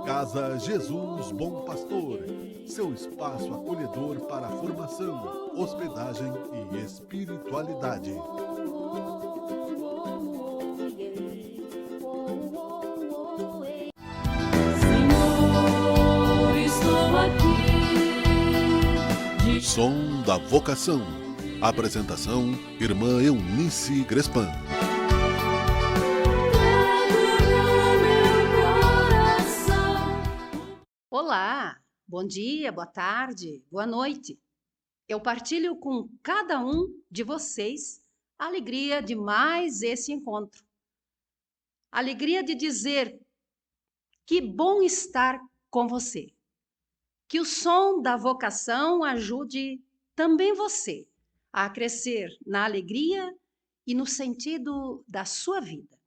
Casa Jesus Bom Pastor, seu espaço acolhedor para formação, hospedagem e espiritualidade. Senhor, estou aqui. Som da Vocação. Apresentação: Irmã Eunice Grespan. Olá, bom dia, boa tarde, boa noite. Eu partilho com cada um de vocês a alegria de mais esse encontro. A alegria de dizer que bom estar com você. Que o som da vocação ajude também você a crescer na alegria e no sentido da sua vida,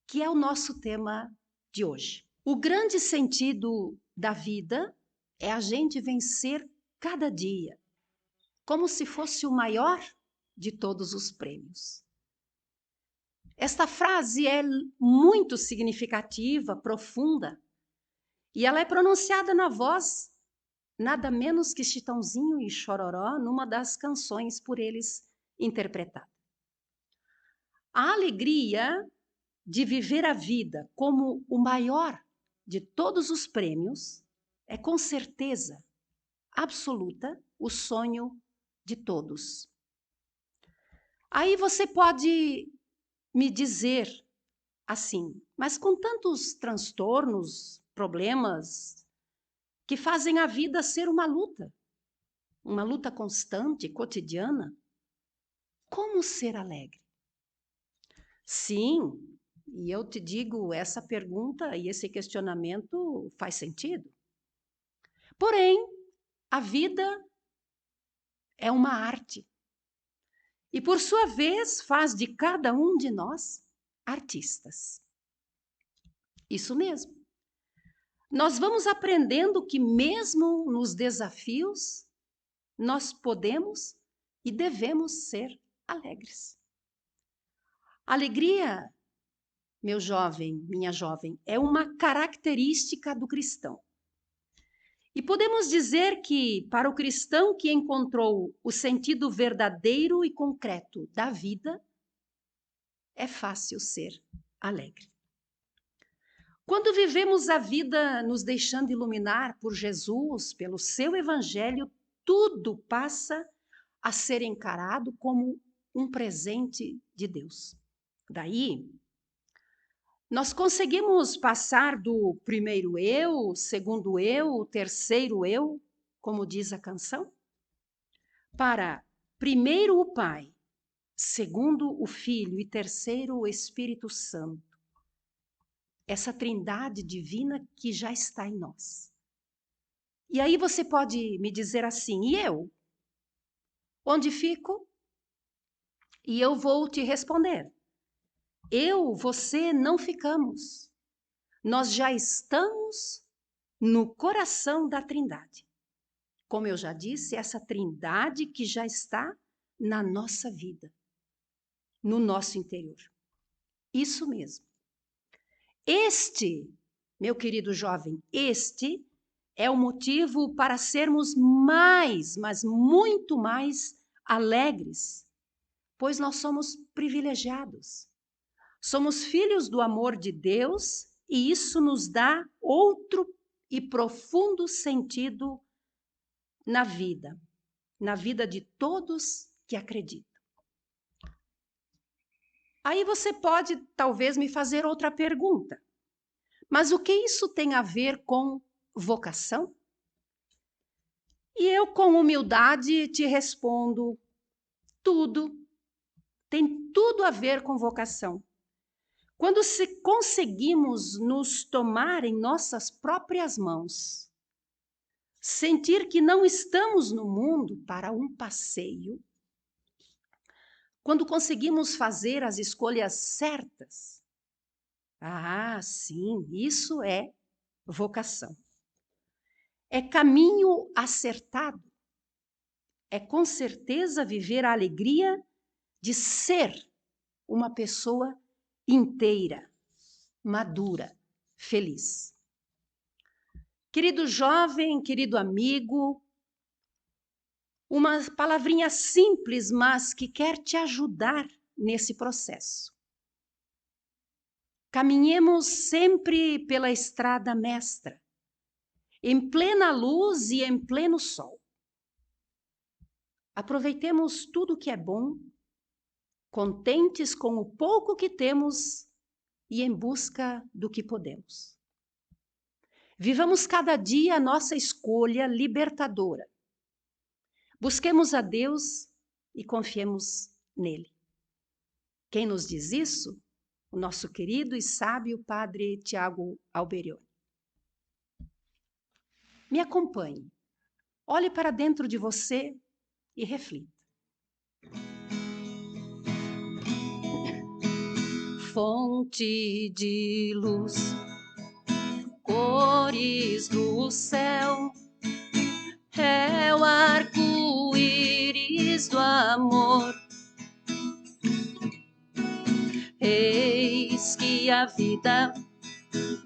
que é o nosso tema de hoje. O grande sentido da vida é a gente vencer cada dia, como se fosse o maior de todos os prêmios. Esta frase é muito significativa, profunda, e ela é pronunciada na voz nada menos que Chitãozinho e Chororó, numa das canções por eles interpretada. A alegria de viver a vida como o maior de todos os prêmios é com certeza absoluta o sonho de todos. Aí você pode me dizer assim, mas com tantos transtornos, problemas, que fazem a vida ser uma luta constante, cotidiana, como ser alegre? Sim, e eu te digo, essa pergunta e esse questionamento faz sentido. Porém, a vida é uma arte. E, por sua vez, faz de cada um de nós artistas. Isso mesmo. Nós vamos aprendendo que mesmo nos desafios, nós podemos e devemos ser alegres. Alegria, meu jovem, minha jovem, é uma característica do cristão. E podemos dizer que, para o cristão que encontrou o sentido verdadeiro e concreto da vida, é fácil ser alegre. Quando vivemos a vida nos deixando iluminar por Jesus, pelo seu evangelho, tudo passa a ser encarado como um presente de Deus. Daí, nós conseguimos passar do primeiro eu, segundo eu, terceiro eu, como diz a canção, para primeiro o Pai, segundo o Filho e terceiro o Espírito Santo. Essa trindade divina que já está em nós. E aí você pode me dizer assim, e eu? Onde fico? E eu vou te responder. Eu, você não ficamos. Nós já estamos no coração da trindade. Como eu já disse, essa trindade que já está na nossa vida, no nosso interior. Isso mesmo. Este, meu querido jovem, este é o motivo para sermos mais, mas muito mais alegres, pois nós somos privilegiados. Somos filhos do amor de Deus e isso nos dá outro e profundo sentido na vida de todos que acreditam. Aí você pode talvez me fazer outra pergunta. Mas o que isso tem a ver com vocação? E eu, com humildade, te respondo: tudo. Tem tudo a ver com vocação. Quando se conseguimos nos tomar em nossas próprias mãos, sentir que não estamos no mundo para um passeio, quando conseguimos fazer as escolhas certas, sim, isso é vocação. É caminho acertado. É com certeza viver a alegria de ser uma pessoa inteira, madura, feliz. Querido jovem, querido amigo, uma palavrinha simples, mas que quer te ajudar nesse processo. Caminhemos sempre pela estrada mestra, em plena luz e em pleno sol. Aproveitemos tudo que é bom, contentes com o pouco que temos e em busca do que podemos. Vivamos cada dia a nossa escolha libertadora. Busquemos a Deus e confiemos nele. Quem nos diz isso? O nosso querido e sábio Padre Tiago Alberione. Me acompanhe. Olhe para dentro de você e reflita. Fonte de luz, cores do céu, é o arco-íris do amor. Eis que a vida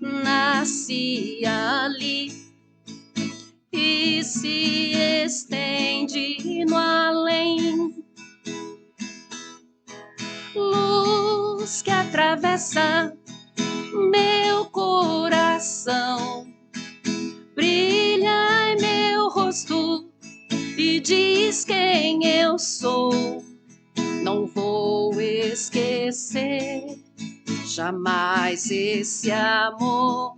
nasce ali e se estende no além. Luz que atravessa meu coração, brilha em meu rosto e diz quem eu sou. Não vou esquecer jamais esse amor.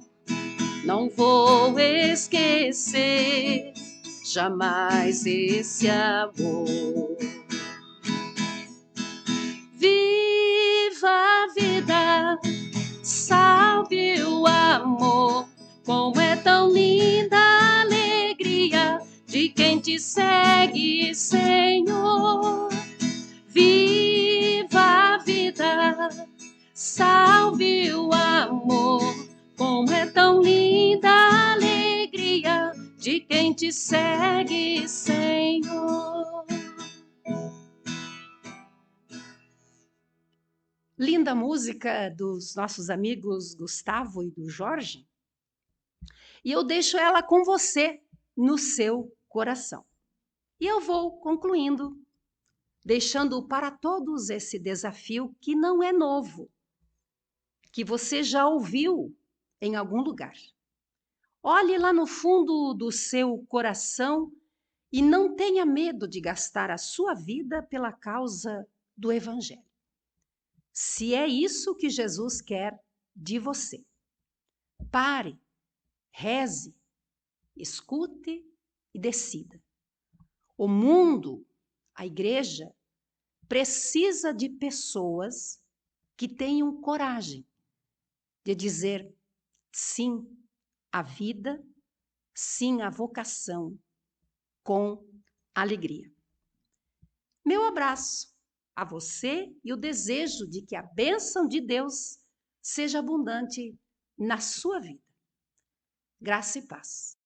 Não vou esquecer jamais esse amor. Viva a vida, salve o amor. Como é tão linda a alegria de quem te segue, Senhor. Viva a vida, salve o amor. Como é tão linda a alegria de quem te segue, Senhor. Linda música dos nossos amigos Gustavo e do Jorge. E eu deixo ela com você no seu coração. E eu vou concluindo, deixando para todos esse desafio que não é novo, que você já ouviu em algum lugar. Olhe lá no fundo do seu coração e não tenha medo de gastar a sua vida pela causa do Evangelho. Se é isso que Jesus quer de você, pare, reze, escute e decida. O mundo, a igreja, precisa de pessoas que tenham coragem de dizer sim à vida, sim à vocação, com alegria. Meu abraço a você e o desejo de que a bênção de Deus seja abundante na sua vida. Graça e paz.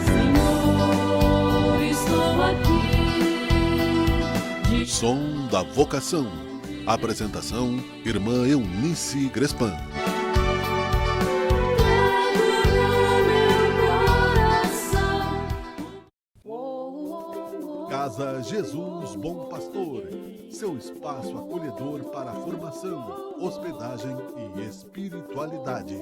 Senhor, estou aqui. Som da Vocação. Apresentação: Irmã Eunice Grespan. Casa Jesus Bom Pastor, seu espaço acolhedor para formação, hospedagem e espiritualidade.